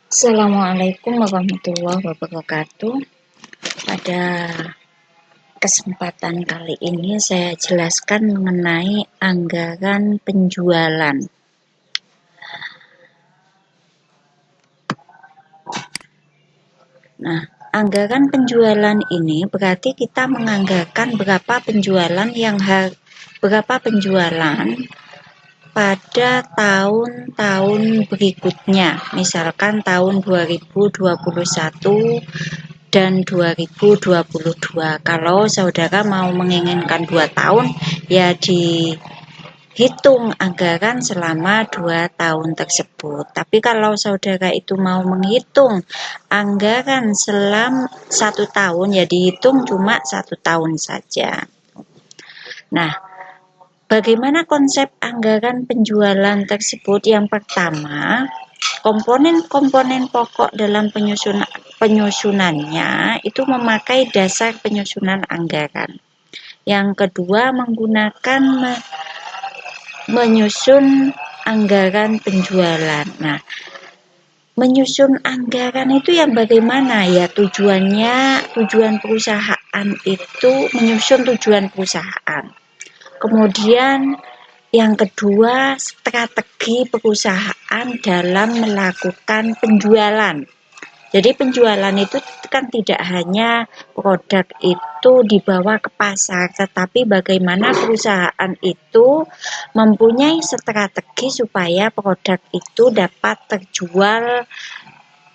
Assalamualaikum warahmatullahi wabarakatuh. Pada kesempatan kali ini saya jelaskan mengenai anggaran penjualan. Nah, anggaran penjualan ini berarti kita menganggarkan berapa penjualan pada tahun-tahun berikutnya, misalkan tahun 2021 dan 2022. Kalau saudara mau menginginkan 2 tahun, ya dihitung anggaran selama 2 tahun tersebut. Tapi kalau saudara itu mau menghitung anggaran selama 1 tahun, ya dihitung cuma 1 tahun saja. Nah, bagaimana konsep anggaran penjualan tersebut? Yang pertama, komponen-komponen pokok dalam penyusunannya itu memakai dasar penyusunan anggaran. Yang kedua, menggunakan menyusun anggaran penjualan. Nah, menyusun anggaran itu yang bagaimana? Ya, tujuan perusahaan itu menyusun tujuan perusahaan. Kemudian yang kedua, strategi perusahaan dalam melakukan penjualan. Jadi penjualan itu kan tidak hanya produk itu dibawa ke pasar, tetapi bagaimana perusahaan itu mempunyai strategi supaya produk itu dapat terjual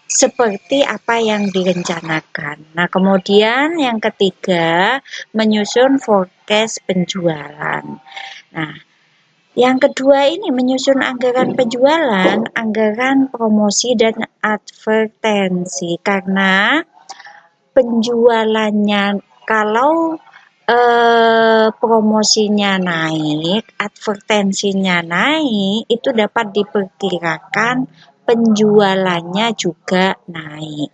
seperti apa yang direncanakan. Nah, kemudian yang ketiga, menyusun forecast penjualan. Nah, yang kedua ini menyusun anggaran penjualan, anggaran promosi dan advertensi, karena penjualannya kalau promosinya naik, advertensinya naik, itu dapat diperkirakan penjualannya juga naik.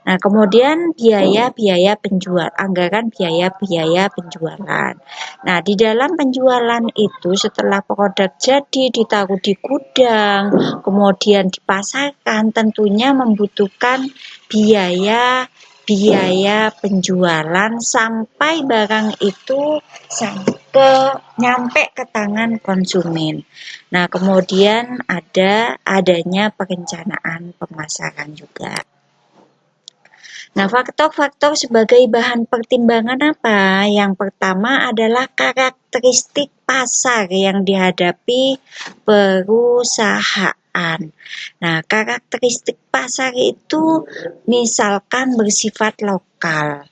Nah, kemudian biaya-biaya penjual, anggaran biaya-biaya penjualan. Nah, di dalam penjualan itu setelah produk jadi ditaruh di gudang, kemudian dipasarkan, tentunya membutuhkan biaya penjualan sampai barang itu nyampe ke tangan konsumen. Nah, kemudian adanya perencanaan pemasaran juga. Nah, faktor-faktor sebagai bahan pertimbangan apa? Yang pertama adalah karakteristik pasar yang dihadapi perusahaan. Nah, karakteristik pasar itu misalkan bersifat lokal.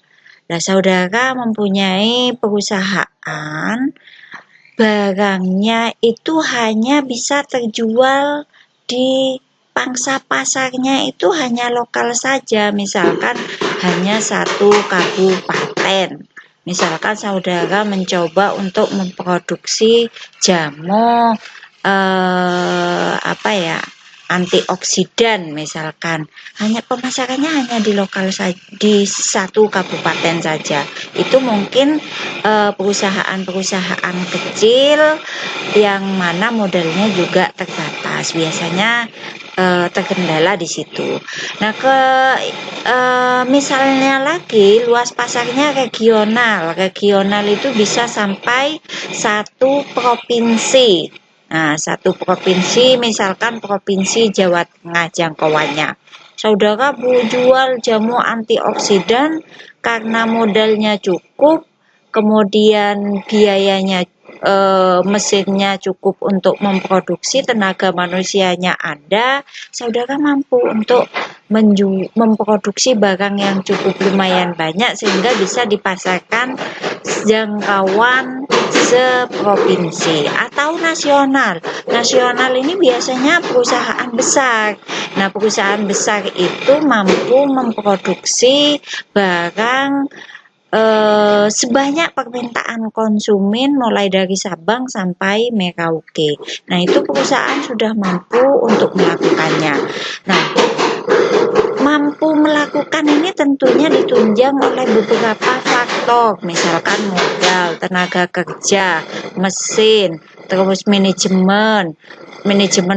Nah, saudara mempunyai perusahaan, barangnya itu hanya bisa terjual di pangsa pasarnya itu hanya lokal saja, misalkan hanya 1 kabupaten. Misalkan saudara mencoba untuk memproduksi jamu antioksidan, misalkan hanya pemasarannya hanya di lokal saja, di 1 kabupaten saja. Itu mungkin perusahaan-perusahaan kecil yang mana modalnya juga terbatas, biasanya terkendala di situ. Nah, misalnya lagi luas pasarnya regional. Regional itu bisa sampai 1 provinsi. Nah, 1 provinsi, misalkan provinsi Jawa Tengah jangkauannya. Saudara jual jamu antioksidan karena modalnya cukup, kemudian biayanya mesinnya cukup untuk memproduksi, tenaga manusianya ada, saudara mampu untuk memproduksi barang yang cukup lumayan banyak sehingga bisa dipasarkan jangkauan seprovinsi atau nasional. Nasional ini biasanya perusahaan besar. Nah, perusahaan besar itu mampu memproduksi barang sebanyak permintaan konsumen mulai dari Sabang sampai Merauke. Nah, itu perusahaan sudah mampu untuk melakukannya. Nah, mampu melakukan ini tentunya ditunjang oleh beberapa faktor faktor, misalkan modal, tenaga kerja, mesin, terus manajemen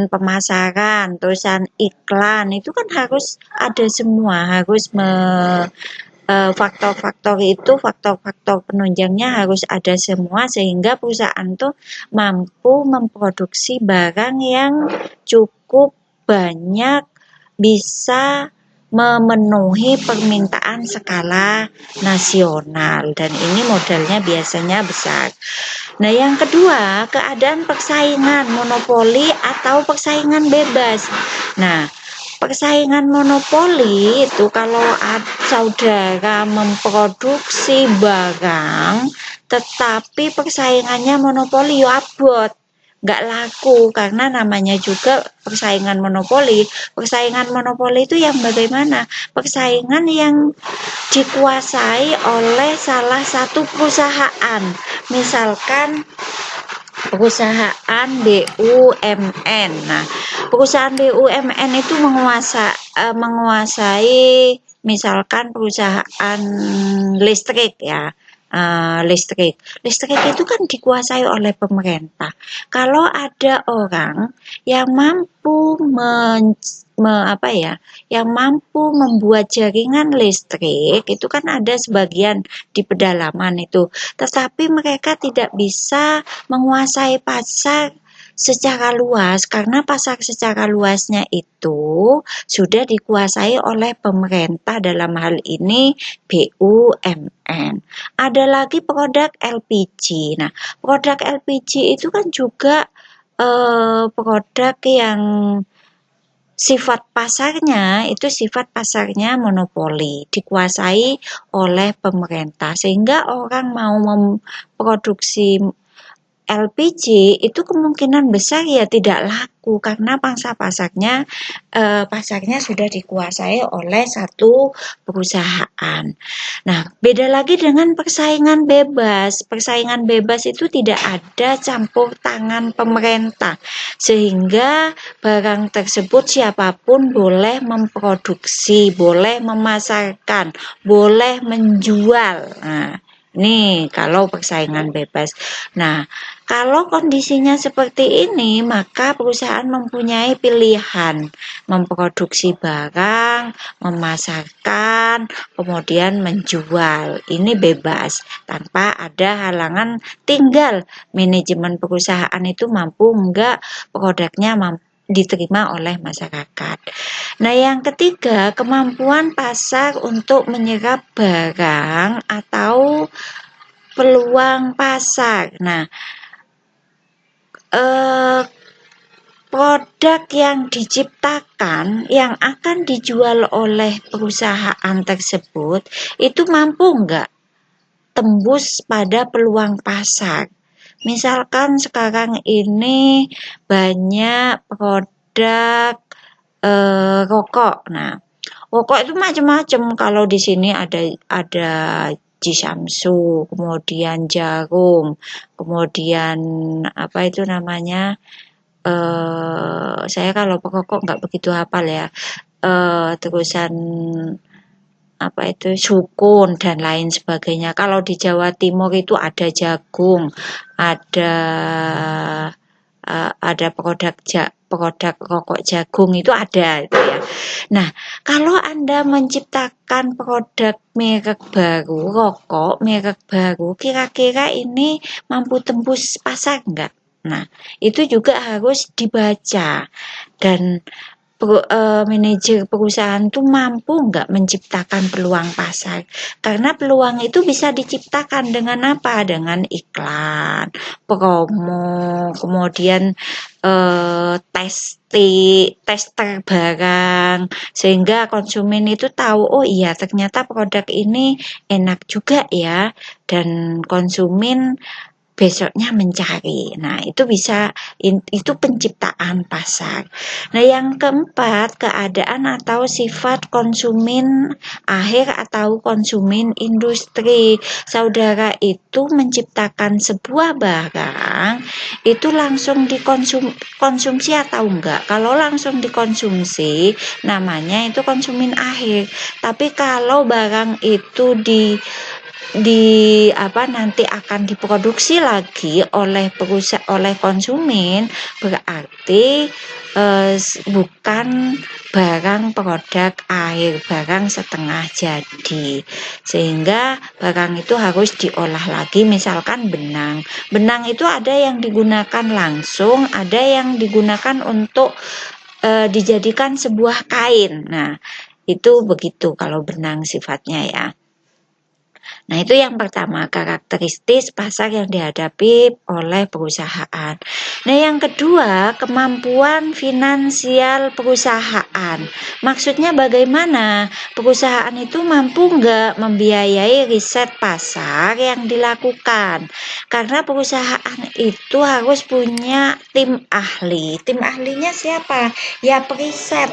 pemasaran, terusan iklan, itu kan harus ada semua, harus faktor-faktor itu, faktor-faktor penunjangnya harus ada semua sehingga perusahaan tuh mampu memproduksi barang yang cukup banyak, bisa memenuhi permintaan skala nasional, dan ini modalnya biasanya besar. Nah, yang kedua, keadaan persaingan monopoli atau persaingan bebas. Nah, persaingan monopoli itu kalau saudara memproduksi barang tetapi persaingannya monopoli, ya abot, nggak laku, karena namanya juga persaingan monopoli. Persaingan monopoli itu yang bagaimana? Persaingan yang dikuasai oleh salah satu perusahaan, misalkan perusahaan BUMN. Nah, perusahaan BUMN itu menguasai misalkan perusahaan listrik ya. Listrik itu kan dikuasai oleh pemerintah. Kalau ada orang yang mampu yang mampu membuat jaringan listrik, itu kan ada sebagian di pedalaman itu, tetapi mereka tidak bisa menguasai pasar secara luas, karena pasar secara luasnya itu sudah dikuasai oleh pemerintah, dalam hal ini BUMN. Ada lagi produk LPG. Nah, produk LPG itu kan juga produk yang sifat pasarnya monopoli, dikuasai oleh pemerintah, sehingga orang mau memproduksi LPG itu kemungkinan besar ya tidak laku, karena pangsa pasarnya sudah dikuasai oleh satu perusahaan. Nah, beda lagi dengan persaingan bebas. Persaingan bebas itu tidak ada campur tangan pemerintah, sehingga barang tersebut siapapun boleh memproduksi, boleh memasarkan, boleh menjual. Nah, ini kalau persaingan bebas. Nah, kalau kondisinya seperti ini, maka perusahaan mempunyai pilihan memproduksi barang, memasarkan, kemudian menjual. Ini bebas, tanpa ada halangan, tinggal manajemen perusahaan itu mampu enggak produknya diterima oleh masyarakat. Nah, yang ketiga, kemampuan pasar untuk menyerap barang atau peluang pasar. Nah, produk yang diciptakan yang akan dijual oleh perusahaan tersebut itu mampu enggak tembus pada peluang pasar. Misalkan sekarang ini banyak produk rokok. Nah, rokok itu macam-macam. Kalau di sini ada Jisamsu, kemudian Jarum, kemudian apa itu namanya? Saya kalau perokok nggak begitu hafal ya. Terusan apa itu sukun dan lain sebagainya. Kalau di Jawa Timur itu ada jagung, ada produk rokok jagung itu ada itu ya. Nah, kalau Anda menciptakan produk merek baru, rokok merek baru, kira-kira ini mampu tembus pasar enggak? Nah, itu juga harus dibaca, dan manajer perusahaan tuh mampu nggak menciptakan peluang pasar, karena peluang itu bisa diciptakan dengan apa? Dengan iklan, promo, kemudian tester barang, sehingga konsumen itu tahu, oh iya ternyata produk ini enak juga ya, dan konsumen besoknya mencari. Nah, itu itu penciptaan pasar. Nah, yang keempat, keadaan atau sifat konsumen akhir atau konsumen industri. Saudara itu menciptakan sebuah barang, itu langsung dikonsumsi atau enggak? Kalau langsung dikonsumsi, namanya itu konsumen akhir. Tapi kalau barang itu nanti akan diproduksi lagi oleh konsumen, berarti bukan barang produk akhir, barang setengah jadi, sehingga barang itu harus diolah lagi. Misalkan benang itu ada yang digunakan langsung, ada yang digunakan untuk dijadikan sebuah kain. Nah, itu begitu kalau benang sifatnya ya. Nah, itu yang pertama, karakteristik pasar yang dihadapi oleh perusahaan. Nah, yang kedua, kemampuan finansial perusahaan. Maksudnya bagaimana? Perusahaan itu mampu nggak membiayai riset pasar yang dilakukan? Karena perusahaan itu harus punya tim ahli. Tim ahlinya siapa? Ya, periset.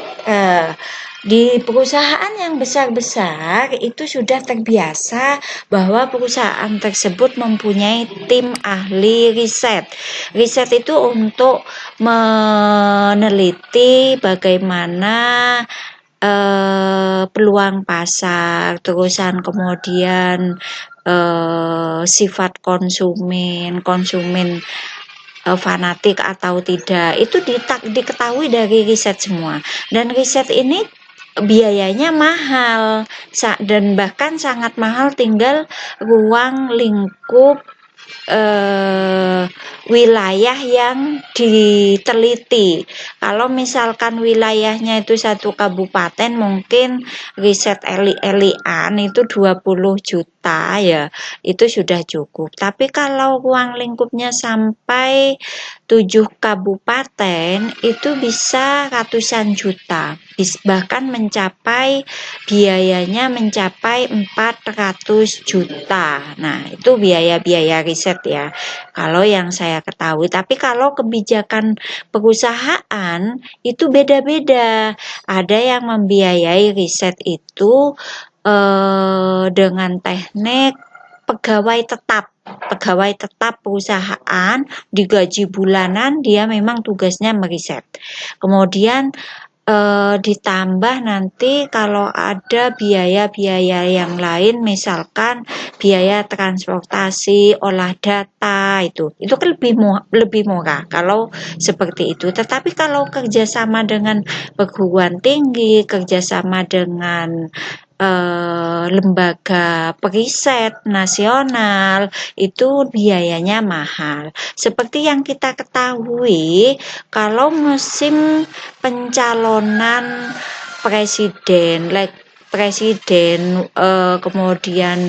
Di perusahaan yang besar-besar itu sudah terbiasa bahwa perusahaan tersebut mempunyai tim ahli riset. Riset itu untuk meneliti bagaimana peluang pasar, terusan kemudian sifat konsumen fanatik atau tidak, itu diketahui dari riset semua. Dan riset ini biayanya mahal dan bahkan sangat mahal, tinggal ruang lingkup wilayah yang diteliti. Kalau misalkan wilayahnya itu satu kabupaten, mungkin riset eli-elian itu 20 juta ya, itu sudah cukup. Tapi kalau ruang lingkupnya sampai 7 kabupaten, itu bisa ratusan juta, bahkan biayanya mencapai 400 juta. Nah, itu biaya-biaya riset ya, kalau yang saya ketahui. Tapi kalau kebijakan perusahaan itu beda-beda. Ada yang membiayai riset itu dengan teknik pegawai tetap perusahaan, digaji bulanan, dia memang tugasnya meriset. Kemudian ditambah nanti kalau ada biaya-biaya yang lain, misalkan biaya transportasi, olah data, itu kan lebih murah kalau seperti itu. Tetapi kalau kerjasama dengan perguruan tinggi, kerjasama dengan lembaga periset nasional, itu biayanya mahal. Seperti yang kita ketahui, kalau musim pencalonan presiden, kemudian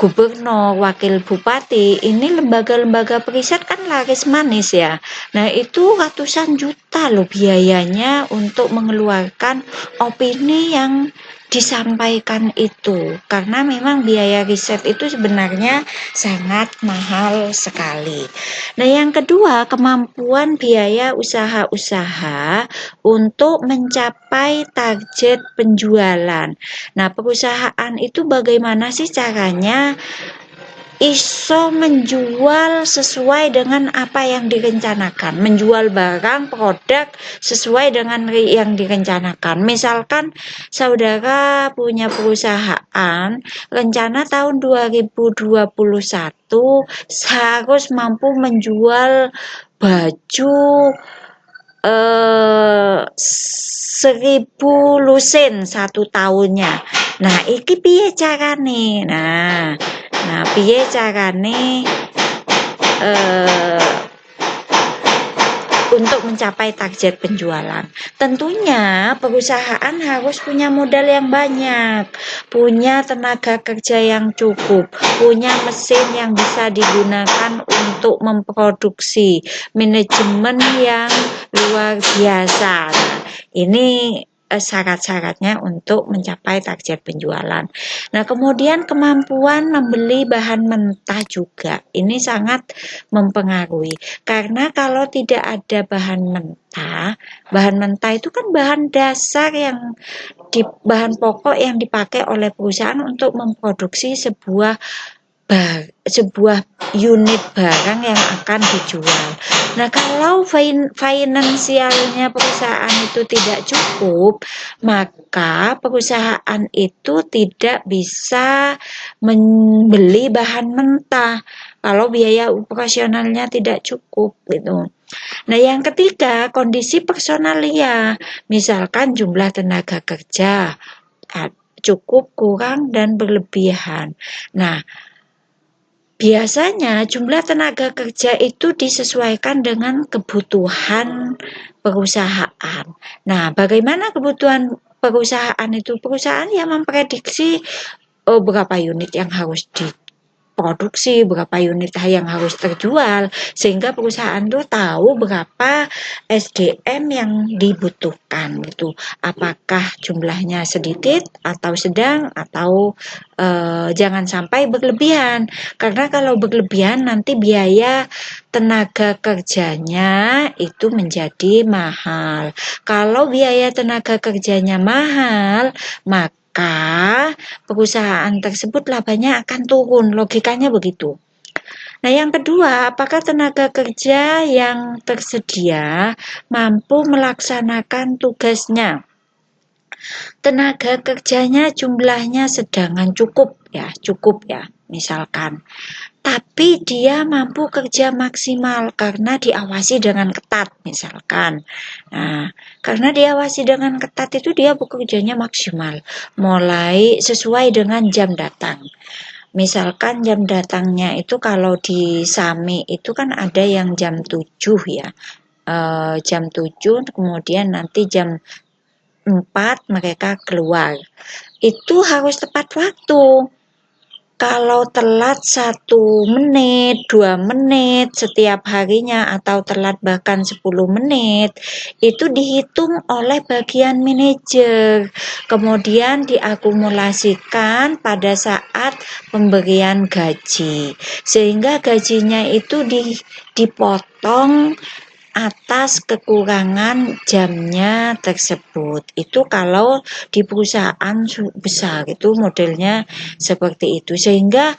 gubernur, wakil bupati, ini lembaga-lembaga periset kan laris manis ya. Nah, itu ratusan juta loh biayanya untuk mengeluarkan opini yang disampaikan itu, karena memang biaya riset itu sebenarnya sangat mahal sekali. Nah, yang kedua, kemampuan biaya usaha-usaha untuk mencapai target penjualan. Nah, perusahaan itu bagaimana sih caranya iso menjual sesuai dengan apa yang direncanakan, menjual barang produk sesuai dengan yang direncanakan. Misalkan saudara punya perusahaan, rencana tahun 2021 harus mampu menjual baju 1000 lusin 1 tahunnya. Nah, iki piye carane? Nah, piye carane untuk mencapai target penjualan? Tentunya perusahaan harus punya modal yang banyak, punya tenaga kerja yang cukup, punya mesin yang bisa digunakan untuk memproduksi, manajemen yang luar biasa. Nah, ini syarat-syaratnya untuk mencapai target penjualan. Nah, kemudian kemampuan membeli bahan mentah juga ini sangat mempengaruhi, karena kalau tidak ada bahan mentah itu kan bahan dasar bahan pokok yang dipakai oleh perusahaan untuk memproduksi sebuah sebuah unit barang yang akan dijual. Nah, kalau finansialnya perusahaan itu tidak cukup, maka perusahaan itu tidak bisa membeli bahan mentah kalau biaya operasionalnya tidak cukup gitu. Nah, yang ketiga, kondisi personalia. Misalkan jumlah tenaga kerja cukup, kurang, dan berlebihan. Nah, biasanya jumlah tenaga kerja itu disesuaikan dengan kebutuhan perusahaan. Nah, bagaimana kebutuhan perusahaan itu? Perusahaan yang memprediksi berapa unit yang harus diproduksi, berapa unit yang harus terjual, sehingga perusahaan itu tahu berapa SDM yang dibutuhkan gitu. Apakah jumlahnya sedikit atau sedang atau jangan sampai berlebihan. Karena kalau berlebihan nanti biaya tenaga kerjanya itu menjadi mahal. Kalau biaya tenaga kerjanya mahal, maka perusahaan tersebut labanya akan turun. Logikanya begitu. Nah, yang kedua, apakah tenaga kerja yang tersedia mampu melaksanakan tugasnya? Tenaga kerjanya jumlahnya sedangan cukup ya, misalkan. Tapi dia mampu kerja maksimal karena diawasi dengan ketat, misalkan. Nah, karena diawasi dengan ketat itu dia bekerjanya maksimal, mulai sesuai dengan jam datang. Misalkan jam datangnya itu kalau di SAMI itu kan ada yang jam 7 ya. Jam 7 kemudian nanti jam 4 mereka keluar. Itu harus tepat waktu. Kalau telat 1 menit, 2 menit setiap harinya atau telat bahkan 10 menit, itu dihitung oleh bagian manajer. Kemudian diakumulasikan pada saat pemberian gaji. Sehingga gajinya itu dipotong atas kekurangan jamnya tersebut. Itu kalau di perusahaan besar itu modelnya seperti itu, sehingga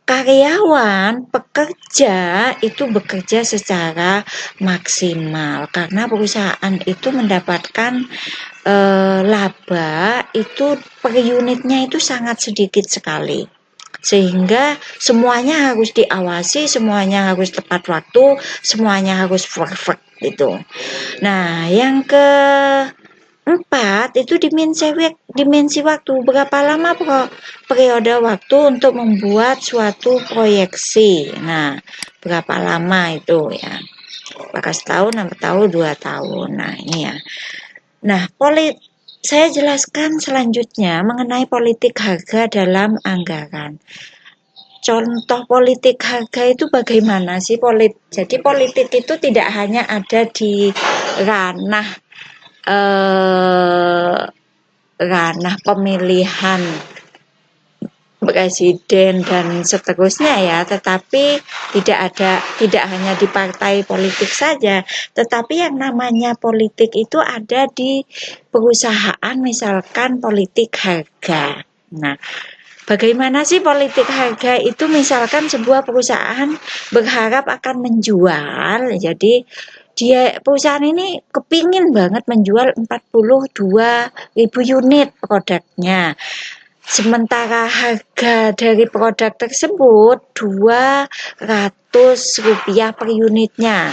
karyawan pekerja itu bekerja secara maksimal karena perusahaan itu mendapatkan laba itu per unitnya itu sangat sedikit sekali. Sehingga semuanya harus diawasi, semuanya harus tepat waktu, semuanya harus perfect gitu. Nah, yang keempat itu dimensi waktu. Berapa lama periode waktu untuk membuat suatu proyeksi. Nah, berapa lama itu ya? Apakah setahun, 6 tahun, 2 tahun. Nah, ini ya. Nah, saya jelaskan selanjutnya mengenai politik harga dalam anggaran. Contoh politik harga itu bagaimana sih? Jadi politik itu tidak hanya ada di ranah pemilihan presiden dan seterusnya ya, tetapi tidak hanya di partai politik saja, tetapi yang namanya politik itu ada di perusahaan, misalkan politik harga. Nah, bagaimana sih politik harga itu? Misalkan sebuah perusahaan berharap akan menjual, jadi perusahaan ini kepingin banget menjual 42.000 unit produknya. Sementara harga dari produk tersebut Rp200 per unitnya.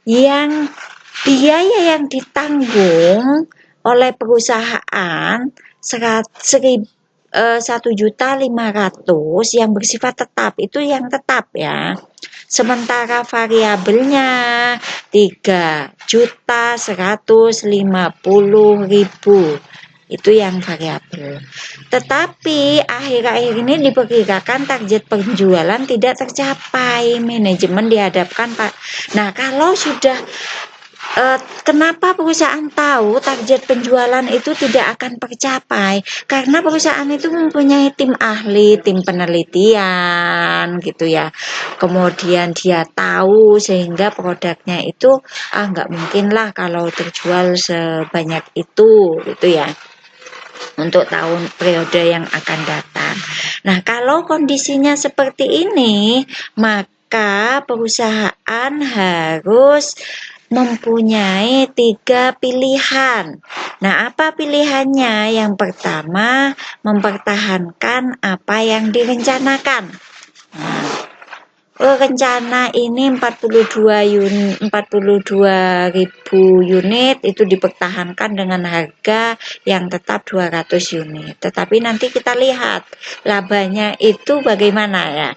Yang biaya yang ditanggung oleh perusahaan 1.500.000 yang bersifat tetap, itu yang tetap ya. Sementara variabelnya 3.150.000 itu yang variabel. Tetapi akhir-akhir ini diperkirakan target penjualan tidak tercapai, manajemen dihadapkan Pak. Nah, kalau sudah kenapa perusahaan tahu target penjualan itu tidak akan tercapai? Karena perusahaan itu mempunyai tim ahli, tim penelitian gitu ya. Kemudian dia tahu sehingga produknya itu nggak mungkin lah kalau terjual sebanyak itu gitu ya, untuk tahun periode yang akan datang. Nah, kalau kondisinya seperti ini, maka perusahaan harus mempunyai 3 pilihan. Nah, apa pilihannya? Yang pertama, mempertahankan apa yang direncanakan. Nah, rencana ini 42.000 unit itu dipertahankan dengan harga yang tetap 200 unit. Tetapi nanti kita lihat labanya itu bagaimana ya.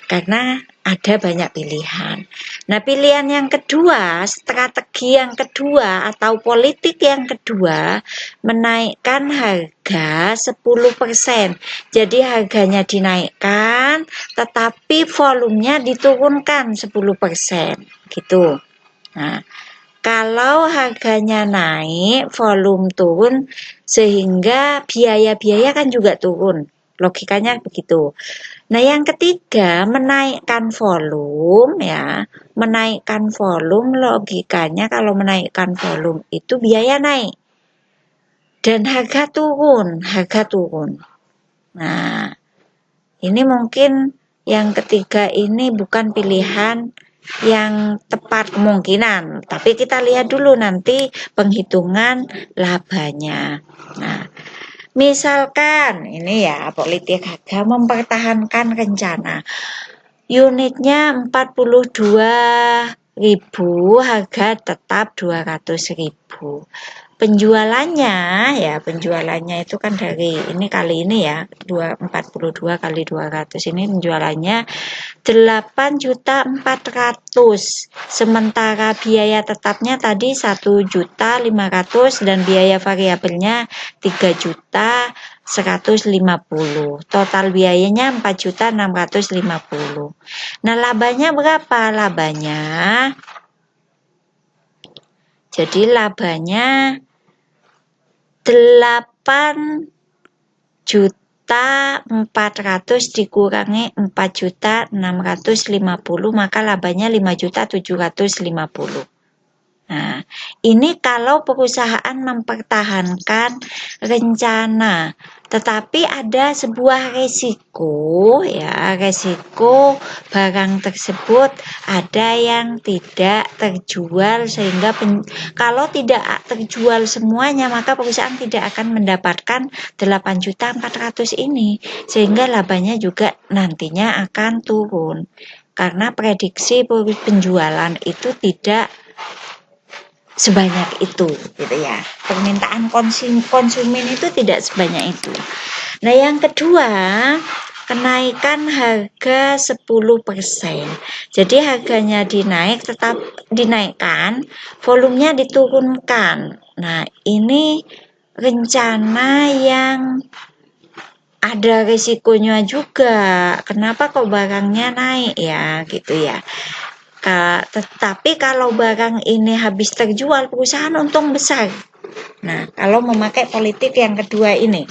Karena ada banyak pilihan. Nah, pilihan yang kedua, strategi yang kedua atau politik yang kedua, menaikkan harga 10%. Jadi harganya dinaikkan, tetapi volumenya diturunkan 10%. Gitu. Nah, kalau harganya naik, volume turun, sehingga biaya-biaya kan juga turun. Logikanya begitu. Nah, yang ketiga, menaikkan volume ya. Menaikkan volume, logikanya kalau menaikkan volume itu biaya naik. Dan harga turun, Nah, ini mungkin yang ketiga ini bukan pilihan yang tepat kemungkinan. Tapi kita lihat dulu nanti penghitungan labanya. Nah, misalkan ini ya politik harga mempertahankan rencana. Unitnya 42.000, harga tetap 200.000. Penjualannya itu kan dari ini kali ini ya, 42 kali 200 ini penjualannya 8.400.000. Sementara biaya tetapnya tadi 1.500.000 dan biaya variabelnya 3.150.000. Total biayanya 4.650.000. Nah, labanya berapa? Jadi labanya 8.400.000 dikurangi 4.650.000, maka labanya 5.750.000. Nah, ini kalau perusahaan mempertahankan rencana, tetapi ada sebuah resiko ya, resiko barang tersebut ada yang tidak terjual sehingga kalau tidak terjual semuanya maka perusahaan tidak akan mendapatkan 8.400.000 ini, sehingga labanya juga nantinya akan turun karena prediksi penjualan itu tidak sebanyak itu gitu ya. Permintaan konsumen itu tidak sebanyak itu. Nah, yang kedua, kenaikan harga 10%. Jadi harganya tetap dinaikkan, volumenya diturunkan. Nah, ini rencana yang ada risikonya juga. Kenapa kok barangnya naik ya gitu ya. Tetapi kalau barang ini habis terjual, perusahaan untung besar. Nah, kalau memakai politik yang kedua ini.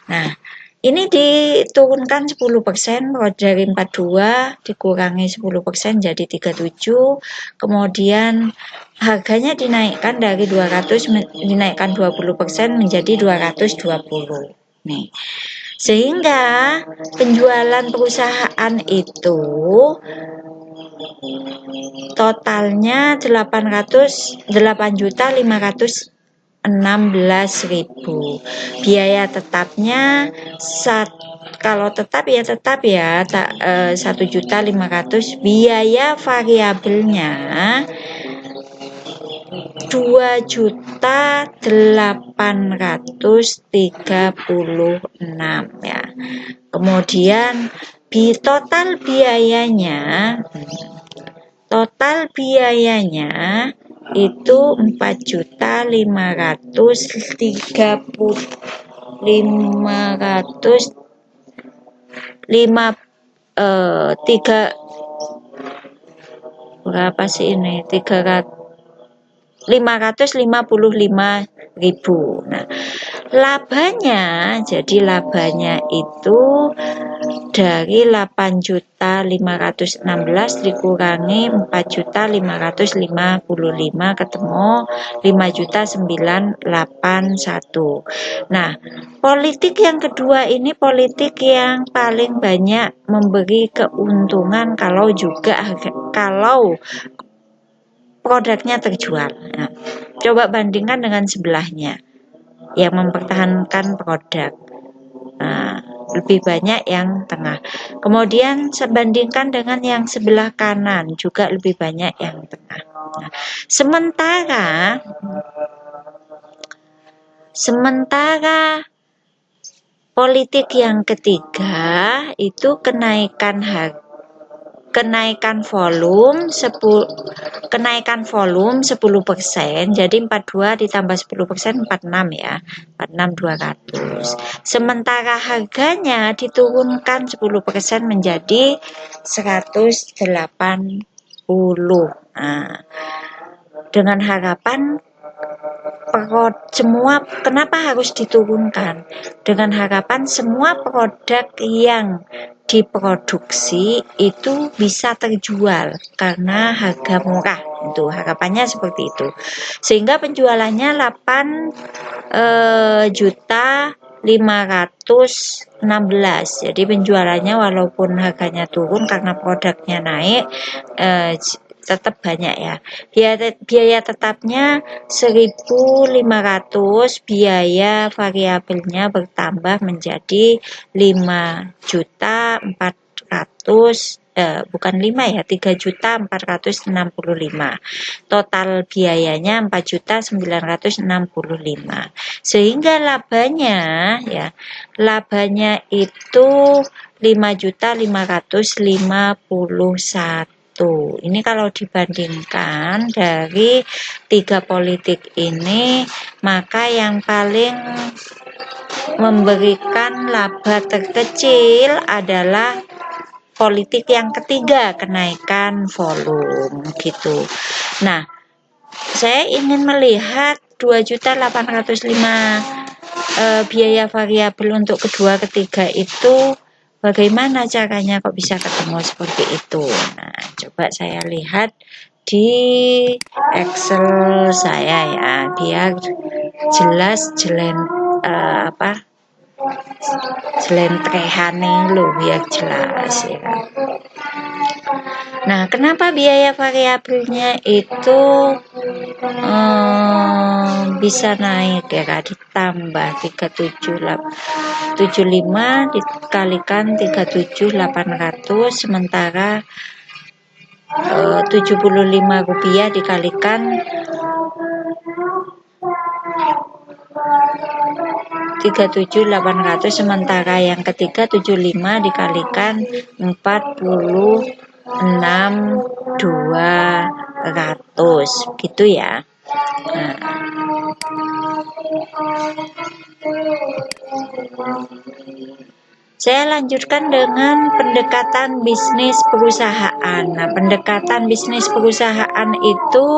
Nah, ini diturunkan 10%, dari 42 dikurangi 10% jadi 37. Kemudian harganya dinaikkan dari 200 dinaikkan 20% menjadi 220. Nih. Sehingga penjualan perusahaan itu totalnya 8.516.000. Biaya tetapnya kalau tetap ya 1.500.000. Biaya variabelnya 2.836.000 ya. Kemudian total biayanya itu 4.500.000 berapa sih ini 555.000. Nah, labanya itu dari 8.516 dikurangi 4.555 ketemu 5.981. Nah, politik yang kedua ini politik yang paling banyak memberi keuntungan kalau produknya terjual. Nah, coba bandingkan dengan sebelahnya yang mempertahankan produk. Nah, lebih banyak yang tengah. Kemudian sebandingkan dengan yang sebelah kanan juga lebih banyak yang tengah. Nah, sementara politik yang ketiga itu kenaikan volume 10%, jadi 42 ditambah 10% 46 ya, 46.200. Sementara harganya diturunkan 10% menjadi 180. Nah, dengan harapan kenapa harus diturunkan? Dengan harapan semua produk yang diproduksi itu bisa terjual karena harga murah. Itu harapannya seperti itu. Sehingga penjualannya 8.516. Jadi penjualannya walaupun harganya turun karena produknya naik, tetap banyak ya. Biaya tetapnya 1.500, biaya variabelnya bertambah menjadi 5.400, bukan 5 ya, 3.465. Total biayanya 4.965. Sehingga labanya itu 5.551. Ini kalau dibandingkan dari tiga politik ini, maka yang paling memberikan laba terkecil adalah politik yang ketiga, kenaikan volume gitu. Nah, saya ingin melihat 2.805 biaya variabel untuk kedua ketiga itu bagaimana caranya kok bisa ketemu seperti itu. Nah, coba saya lihat di Excel saya ya, biar jelas jelentrehannya lo biar jelas ya. Nah, kenapa biaya variabelnya itu bisa naik ya, ditambah 375 dikalikan 3.800, sementara 75 rupiah dikalikan 3.800, sementara yang ketiga 75 dikalikan 46.200 gitu ya. Nah, saya lanjutkan dengan pendekatan bisnis perusahaan. Nah, pendekatan bisnis perusahaan itu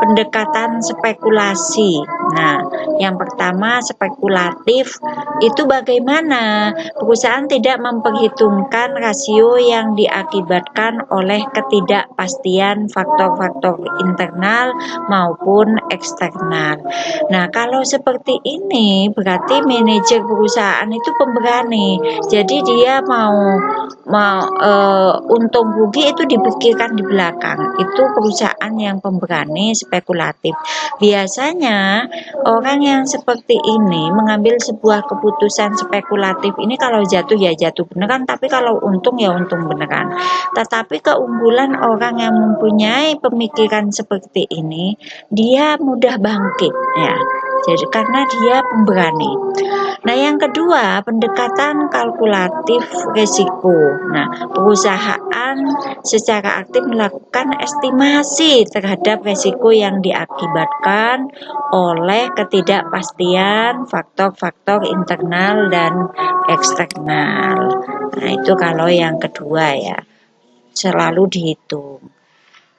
pendekatan spekulasi. Nah, yang pertama spekulatif itu bagaimana perusahaan tidak memperhitungkan rasio yang diakibatkan oleh ketidakpastian faktor-faktor internal maupun eksternal. Nah, kalau seperti ini berarti manajer perusahaan itu pemberani. Jadi dia mau untung rugi itu dipikirkan di belakang. Itu perusahaan yang pemberani spekulatif. Biasanya orang yang seperti ini mengambil sebuah keputusan spekulatif ini kalau jatuh ya jatuh beneran, tapi kalau untung ya untung beneran. Tetapi keunggulan orang yang mempunyai pemikiran seperti ini, dia mudah bangkit ya. Jadi karena dia pemberani. Nah, yang kedua, pendekatan kalkulatif risiko. Nah, perusahaan secara aktif melakukan estimasi terhadap risiko yang diakibatkan oleh ketidakpastian faktor-faktor internal dan eksternal. Nah, itu kalau yang kedua ya, selalu dihitung.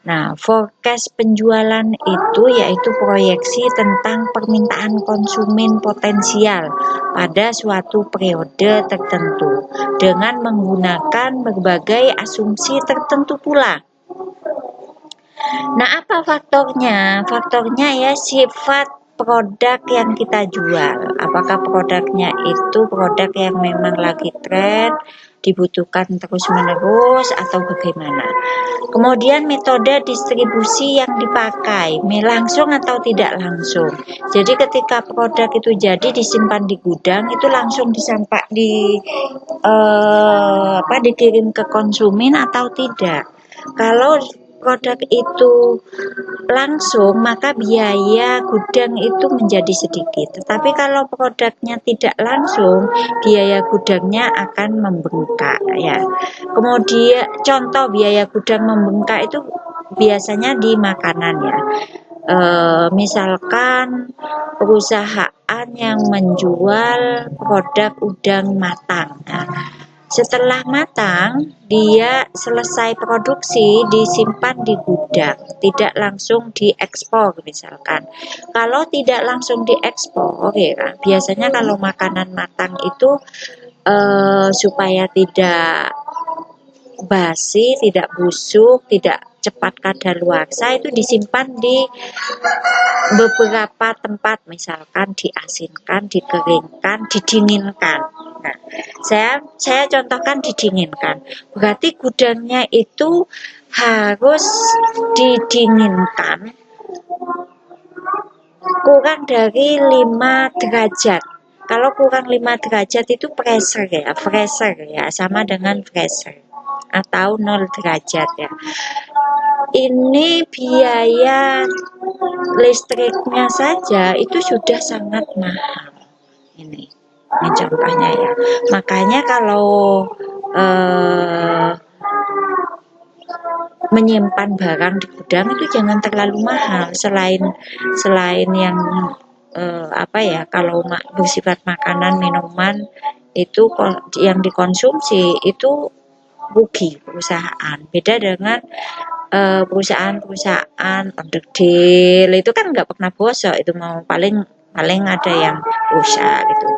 Nah, forecast penjualan itu yaitu proyeksi tentang permintaan konsumen potensial pada suatu periode tertentu dengan menggunakan berbagai asumsi tertentu pula. Nah, apa faktornya? Faktornya ya sifat produk yang kita jual. Apakah produknya itu produk yang memang lagi tren, dibutuhkan terus-menerus atau bagaimana? Kemudian metode distribusi yang dipakai, langsung atau tidak langsung. Jadi ketika produk itu jadi disimpan di gudang itu langsung dikirim ke konsumen atau tidak. Kalau produk itu langsung maka biaya gudang itu menjadi sedikit. Tetapi kalau produknya tidak langsung, biaya gudangnya akan membengkak ya. Kemudian contoh biaya gudang membengkak itu biasanya di makanan ya. Misalkan perusahaan yang menjual produk udang matang. Nah, setelah matang, dia selesai produksi disimpan di gudang, tidak langsung diekspor misalkan. Kalau tidak langsung diekspor, ya, biasanya kalau makanan matang itu supaya tidak basi, tidak busuk, tidak cepat kadaluarsa itu disimpan di beberapa tempat, misalkan diasinkan, dikeringkan, didinginkan. Nah, saya contohkan didinginkan. Berarti gudangnya itu harus didinginkan kurang dari 5 derajat. Kalau kurang 5 derajat itu freezer ya, sama dengan freezer atau 0 derajat ya. Ini biaya listriknya saja itu sudah sangat mahal. Ini contohnya ya. Makanya kalau menyimpan barang di gudang itu jangan terlalu mahal. Selain yang kalau bersifat makanan, minuman itu yang dikonsumsi itu rugi perusahaan. Beda dengan perusahaan onderdil itu kan nggak pernah bosok, itu mau paling ada yang rusak gitu.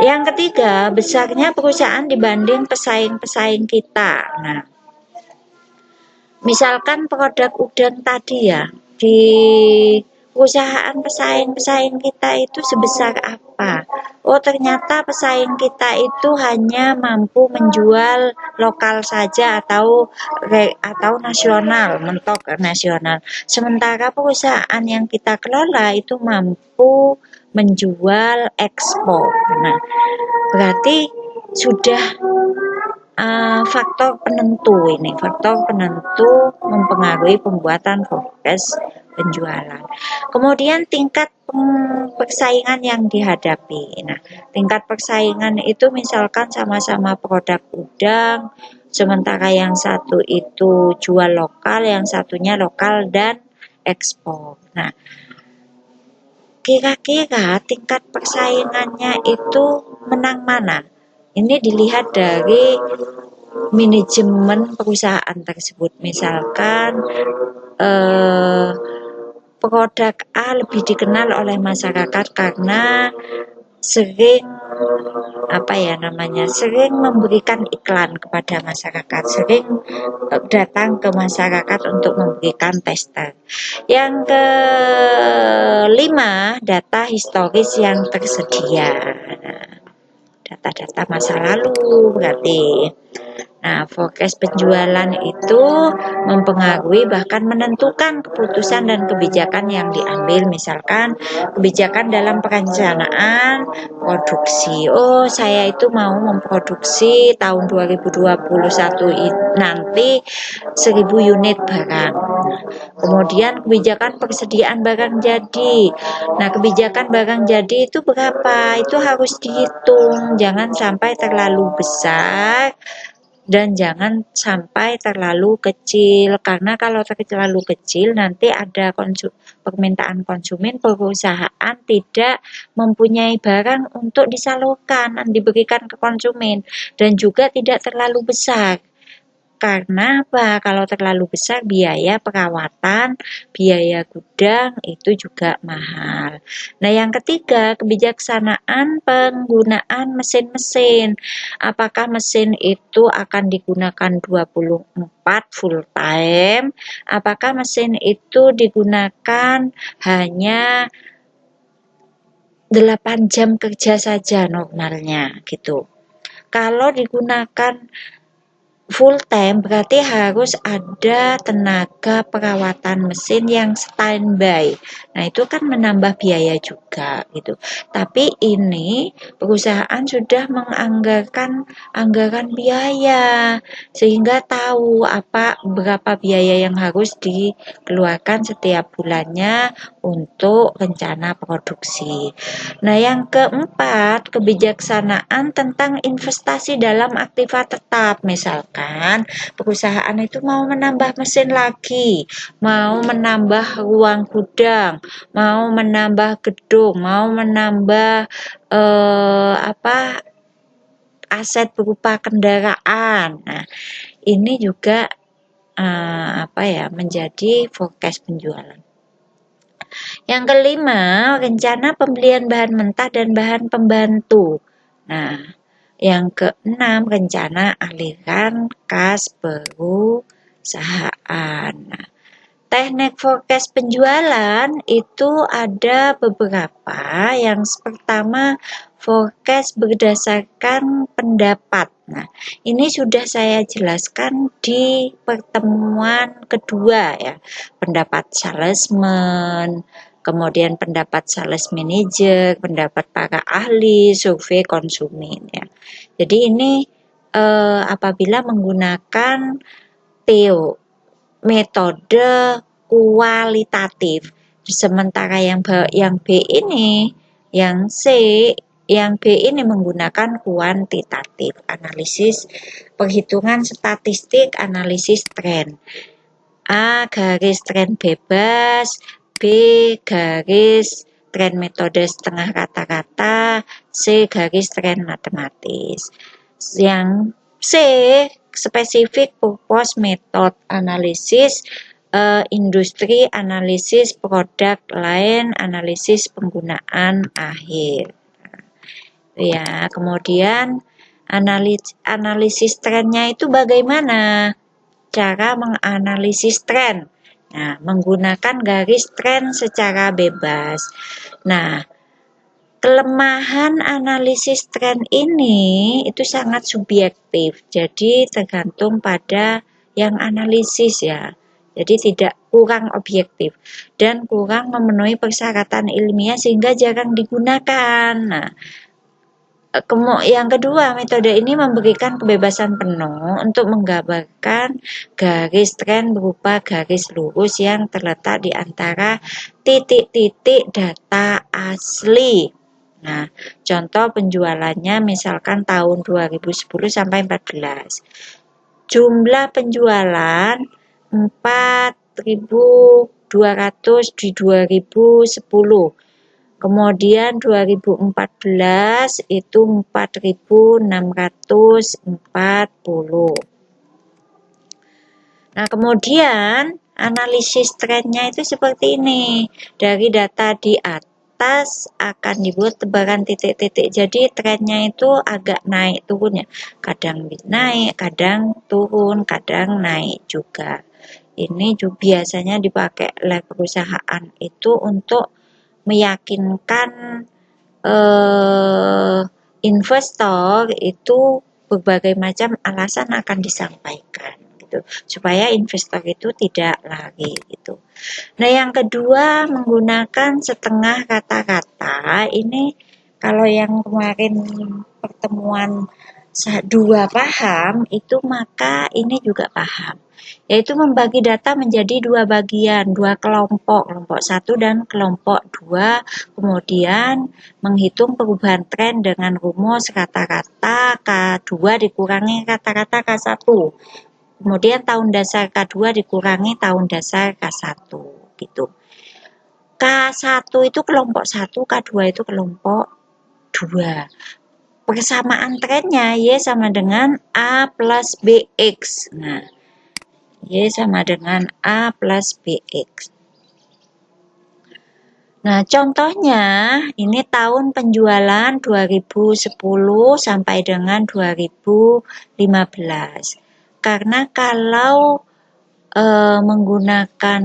Yang ketiga, besarnya perusahaan dibanding pesaing-pesaing kita. Nah, misalkan produk udang tadi ya, di perusahaan pesaing-pesaing kita itu sebesar apa? Oh, ternyata pesaing kita itu hanya mampu menjual lokal saja atau nasional, mentok nasional. Sementara perusahaan yang kita kelola itu mampu menjual ekspor. Nah, berarti sudah faktor penentu mempengaruhi pembuatan forecast penjualan. Kemudian tingkat persaingan yang dihadapi. Nah, tingkat persaingan itu misalkan sama-sama produk udang, sementara yang satu itu jual lokal, yang satunya lokal dan ekspor. Nah, kira-kira tingkat persaingannya itu menang mana? Ini dilihat dari manajemen perusahaan tersebut. Misalkan produk A lebih dikenal oleh masyarakat karena sering memberikan iklan kepada masyarakat, sering datang ke masyarakat untuk memberikan tester. Yang kelima, data historis yang tersedia. Data-data masa lalu berarti. Nah, forecast penjualan itu mempengaruhi bahkan menentukan keputusan dan kebijakan yang diambil. Misalkan kebijakan dalam perencanaan produksi. Oh, saya itu mau memproduksi tahun 2021 nanti 1000 unit barang. Nah, kemudian kebijakan persediaan barang jadi. Nah, kebijakan barang jadi itu berapa? Itu harus dihitung. Jangan sampai terlalu besar dan jangan sampai terlalu kecil, karena kalau terlalu kecil nanti ada permintaan konsumen, perusahaan tidak mempunyai barang untuk disalurkan dan diberikan ke konsumen, dan juga tidak terlalu besar. Karena apa? Kalau terlalu besar biaya perawatan, biaya gudang itu juga mahal. Nah, yang ketiga, kebijaksanaan penggunaan mesin-mesin. Apakah mesin itu akan digunakan 24 full time? Apakah mesin itu digunakan hanya 8 jam kerja saja normalnya gitu. Kalau digunakan full time berarti harus ada tenaga perawatan mesin yang standby. Nah, itu kan menambah biaya juga gitu. Tapi ini perusahaan sudah menganggarkan anggaran biaya sehingga tahu berapa biaya yang harus dikeluarkan setiap bulannya untuk rencana produksi. Nah, yang keempat, kebijaksanaan tentang investasi dalam aktiva tetap. Misalkan perusahaan itu mau menambah mesin lagi, mau menambah ruang gudang, mau menambah gedung, mau menambah aset berupa kendaraan. Nah, ini juga menjadi forecast penjualan. Yang kelima, rencana pembelian bahan mentah dan bahan pembantu. Nah, yang keenam, rencana aliran kas perusahaan. Nah, teknik forecast penjualan itu ada beberapa. Yang pertama, forecast berdasarkan pendapat. Nah, ini sudah saya jelaskan di pertemuan kedua ya. Pendapat salesman, kemudian pendapat sales manager, pendapat para ahli, survei konsumen ya. Jadi ini apabila menggunakan metode kualitatif, sementara yang B ini, yang B ini menggunakan kuantitatif, analisis perhitungan statistik, analisis tren. A garis tren bebas, B garis tren metode setengah kata-kata, C garis tren matematis. Yang C spesifik purpose method analisis industri, analisis produk lain, analisis penggunaan akhir. Ya, kemudian analisis trennya itu bagaimana? Cara menganalisis tren. Nah, menggunakan garis tren secara bebas. Nah, kelemahan analisis tren ini itu sangat subjektif. Jadi tergantung pada yang analisis ya. Jadi tidak kurang objektif dan kurang memenuhi persyaratan ilmiah sehingga jarang digunakan. Nah, yang kedua, metode ini memberikan kebebasan penuh untuk menggambarkan garis tren berupa garis lurus yang terletak di antara titik-titik data asli. Nah, contoh penjualannya misalkan tahun 2010 sampai 14. Jumlah penjualan 4.200 di 2010. Kemudian 2014 itu 4.640. Nah, kemudian analisis trennya itu seperti ini. Dari data di atas akan dibuat tebaran titik-titik. Jadi trennya itu agak naik turunnya. Kadang naik, kadang turun, kadang naik juga. Ini juga biasanya dipakai oleh perusahaan itu untuk meyakinkan investor itu berbagai macam alasan akan disampaikan gitu supaya investor itu tidak lari gitu. Nah, yang kedua menggunakan setengah kata-kata. Ini kalau yang kemarin pertemuan dua paham itu, maka ini juga paham, yaitu membagi data menjadi dua bagian, dua kelompok, kelompok 1 dan kelompok 2, kemudian menghitung perubahan tren dengan rumus kata-kata K2 dikurangi kata-kata K1, kemudian tahun dasar K2 dikurangi tahun dasar K1 gitu. K1 itu kelompok 1, K2 itu kelompok 2. persamaan trennya Y sama dengan A plus BX. Nah, Y sama dengan A plus BX. Nah, contohnya ini tahun penjualan 2010 sampai dengan 2015. Karena kalau menggunakan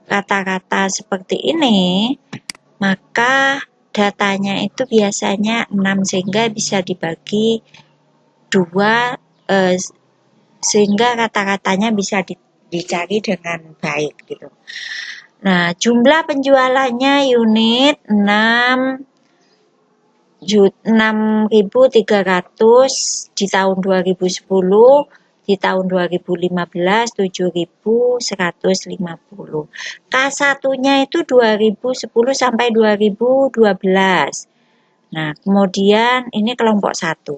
kata-kata seperti ini, maka datanya itu biasanya 6 sehingga bisa dibagi 2 sehingga kata-katanya bisa dicari dengan baik gitu. Nah, jumlah penjualannya unit 6.300 di tahun 2010, di tahun 2015 7.150. K1-nya itu 2010 sampai 2012. Nah, kemudian ini kelompok 1.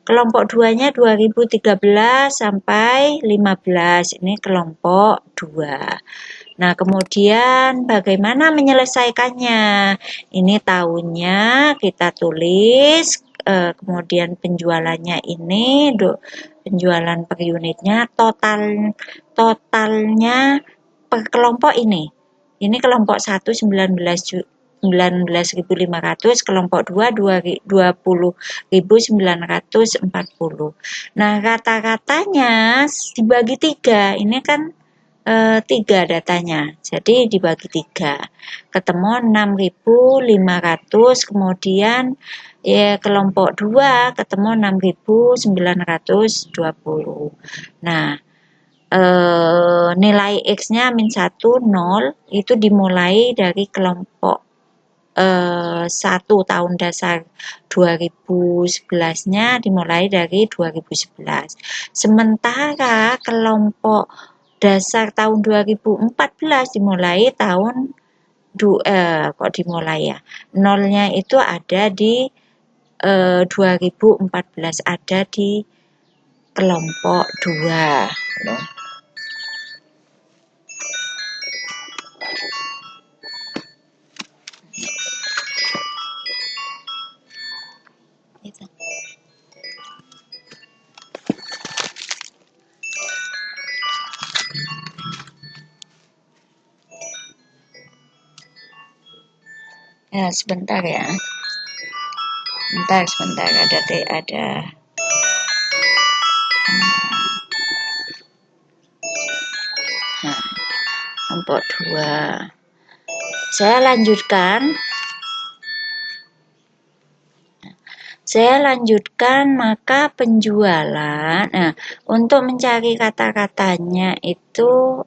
Kelompok 2-nya 2013 sampai 15. Ini kelompok 2. Nah, kemudian bagaimana menyelesaikannya? Ini tahunnya kita tulis, kemudian penjualannya ini, penjualan per unitnya, totalnya per kelompok ini. Ini kelompok 1 19.500, kelompok 2 20.940. Nah, kata-katanya dibagi 3. Ini kan 3 datanya. Jadi dibagi 3. Ketemu 6.500, kemudian ya kelompok 2 ketemu 6.920. Nah, nilai X-nya min 1, 0, itu dimulai dari kelompok 1 tahun dasar 2011-nya dimulai dari 2011. Sementara kelompok dasar tahun 2014 dimulai tahun kok dimulai ya? Nolnya itu ada di 2014, ada di kelompok 2. Ya, sebentar ya. Sebentar ada. Nah, kelompok 2. Saya lanjutkan maka penjualan. Nah, untuk mencari kata-katanya itu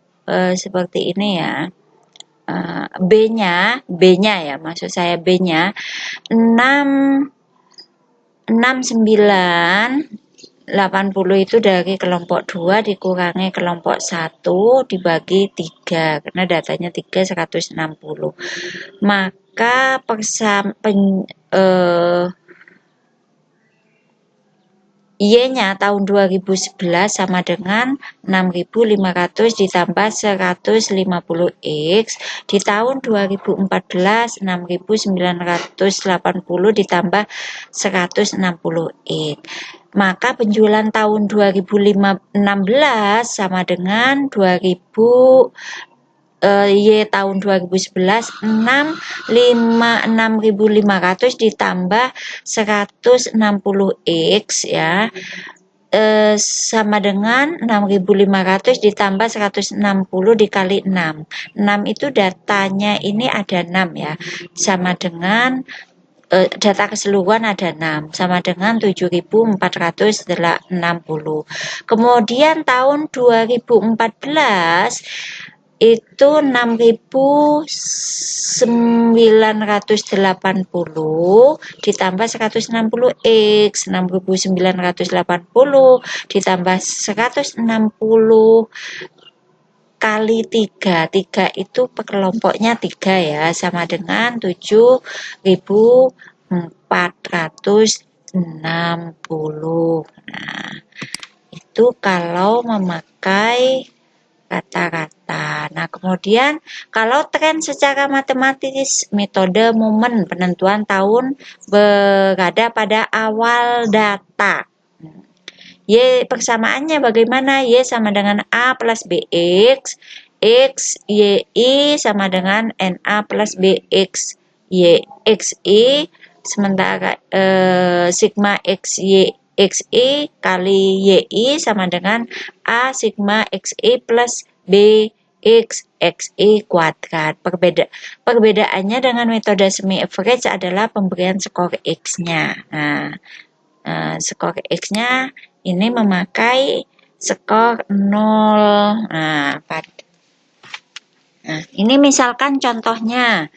seperti ini ya. B-nya ya, maksud saya B-nya 6980 itu dari kelompok 2 dikurangi kelompok 1 dibagi 3 karena datanya 3 160. Maka Y-nya tahun 2011 sama dengan 6.500 ditambah 150X. Di tahun 2014, 6.980 ditambah 160X. Maka penjualan tahun 2016 sama dengan 2000 Y tahun 2011 6.500 ditambah 160X ya, sama dengan 6.500 ditambah 160 dikali 6. 6 itu datanya ini ada 6 ya, sama dengan data keseluruhan ada 6 sama dengan 7.460. Kemudian tahun 2014 itu 6.980 ditambah 160X. 6.980 ditambah 160 kali 3. 3 itu per kelompoknya 3 ya, sama dengan 7.460. Nah, itu kalau memakai rata-rata. Nah, kemudian kalau tren secara matematis, metode momen penentuan tahun berada pada awal data. Y persamaannya bagaimana? Y sama dengan A plus BX, X, YI sama dengan NA plus BX, Y, XI, sementara sigma XY, XI kali YI sama dengan A sigma XI plus BX XI kuadrat. Perbedaannya dengan metode semi average adalah pemberian skor X-nya. Nah, skor X-nya ini memakai skor 0. Nah, ini misalkan contohnya,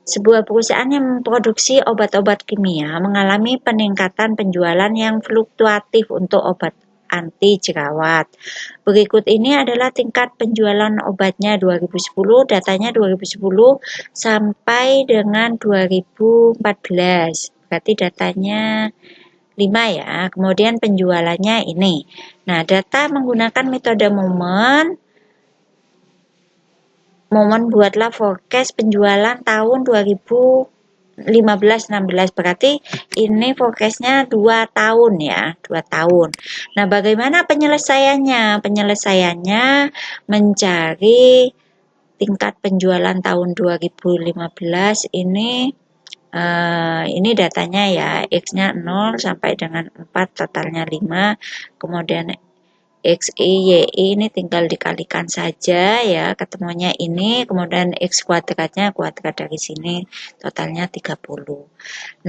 sebuah perusahaan yang memproduksi obat-obat kimia mengalami peningkatan penjualan yang fluktuatif untuk obat anti jerawat. Berikut ini adalah tingkat penjualan obatnya 2010, datanya 2010 sampai dengan 2014. Berarti datanya 5 ya. Kemudian penjualannya ini. Nah, data menggunakan metode momen buatlah forecast penjualan tahun 2015-16, berarti ini forecastnya 2 tahun ya, 2 tahun. Nah, bagaimana penyelesaiannya? Penyelesaiannya mencari tingkat penjualan tahun 2015 ini datanya ya, X-nya 0 sampai dengan 4, totalnya 5, kemudian XI, YI ini tinggal dikalikan saja ya, ketemunya ini, kemudian X kuadratnya kuadrat dari sini, totalnya 30.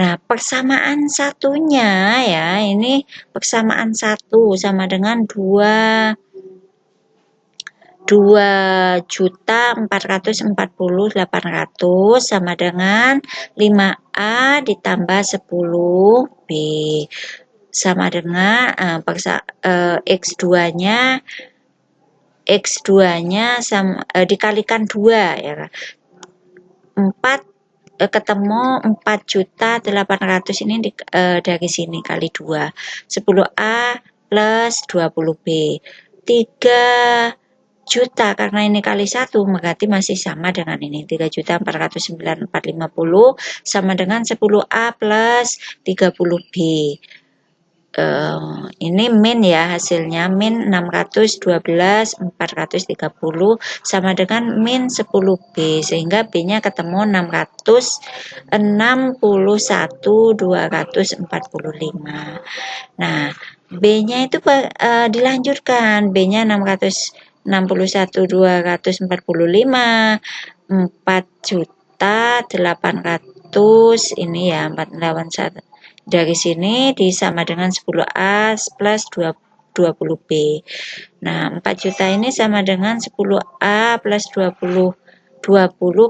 Nah, persamaan satunya ya, ini persamaan 1 sama dengan 2.440.800 sama dengan 5A ditambah 10B sama dengan X2-nya sama, dikalikan 2 ya. 4 ketemu 4.800.000 ini dari sini kali 2. 10A plus 20B. 3 juta karena ini kali 1 berarti masih sama dengan ini, 3.409.450 sama dengan 10A plus 30B. Ini min ya, hasilnya min 612.430 sama dengan min 10B, sehingga B-nya ketemu 661.245. Nah, B-nya itu dilanjutkan, B-nya 661.245, 4.800 ini ya, 481. Dari sini disama dengan 10A plus 20B. Nah, 4 juta ini sama dengan 10A plus 20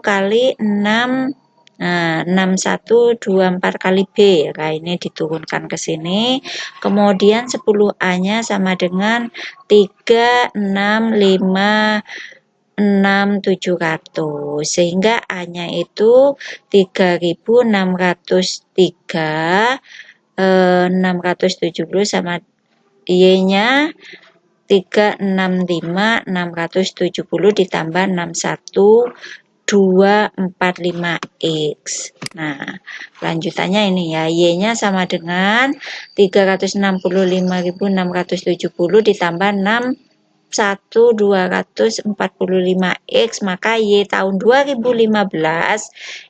kali 6. Nah, 6124 kali B ya, ini diturunkan ke sini. Kemudian 10A-nya sama dengan 365.600, sehingga A-nya itu 3.603.670 sama Y-nya 365.670 ditambah 61.245X. Nah, lanjutannya ini ya, Y-nya sama dengan 365.670 ditambah 1.245X, maka Y tahun 2015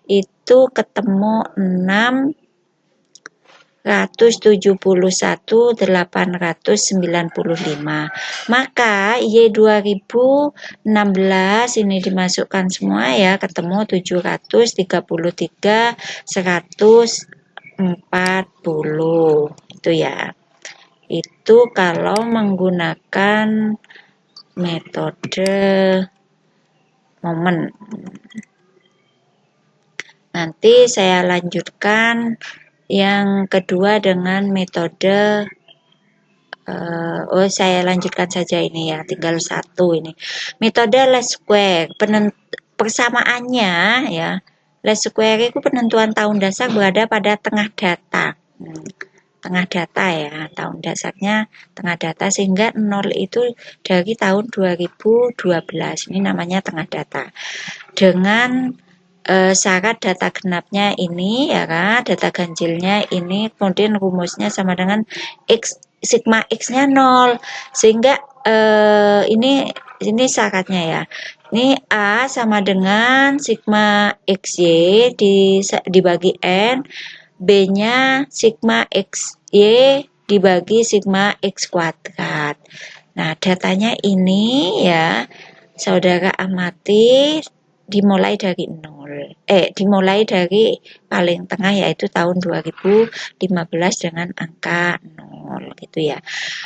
itu ketemu 671.895. Maka Y 2016 ini dimasukkan semua ya, ketemu 733.140 itu ya. Itu kalau menggunakan metode momen. Nanti saya lanjutkan yang kedua dengan metode saya lanjutkan saja ini ya, tinggal satu ini. Metode least square, persamaannya ya. Least square itu penentuan tahun dasar berada pada tengah data. tengah data ya, tahun dasarnya tengah data, sehingga 0 itu dari tahun 2012, ini namanya tengah data. Dengan syarat data genapnya ini ya kan, data ganjilnya ini, kemudian rumusnya sama dengan X, sigma X-nya 0, sehingga ini syaratnya ya. Ini A sama dengan sigma XY dibagi N, B-nya sigma XY dibagi sigma X kuadrat. Nah, datanya ini ya, saudara amati dimulai dari 0. Dimulai dari paling tengah, yaitu tahun 2015 dengan angka 0 gitu ya.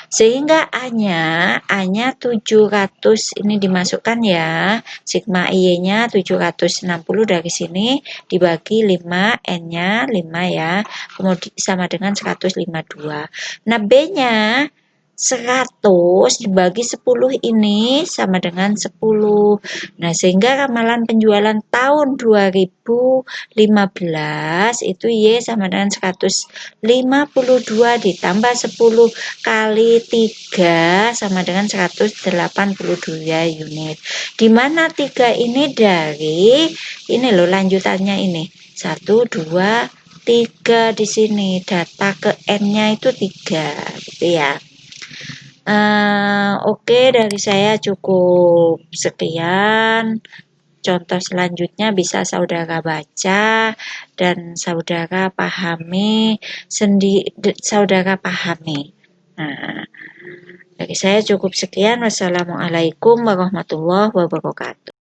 Sehingga A-nya 700 ini dimasukkan ya. Sigma Y-nya 760 dari sini dibagi 5, N-nya 5 ya. Kemudian sama dengan 152. Nah, B-nya 100 dibagi 10 ini sama dengan 10. Nah, sehingga ramalan penjualan tahun 2015 itu Y sama dengan 152 ditambah 10 kali 3 sama dengan 182 unit. Dimana 3 ini dari ini loh, lanjutannya ini 1, 2, 3 di sini, data ke N-nya itu 3 gitu ya. Oke, dari saya cukup sekian. Contoh selanjutnya bisa saudara baca dan saudara pahami Nah, dari saya cukup sekian. Wassalamualaikum warahmatullahi wabarakatuh.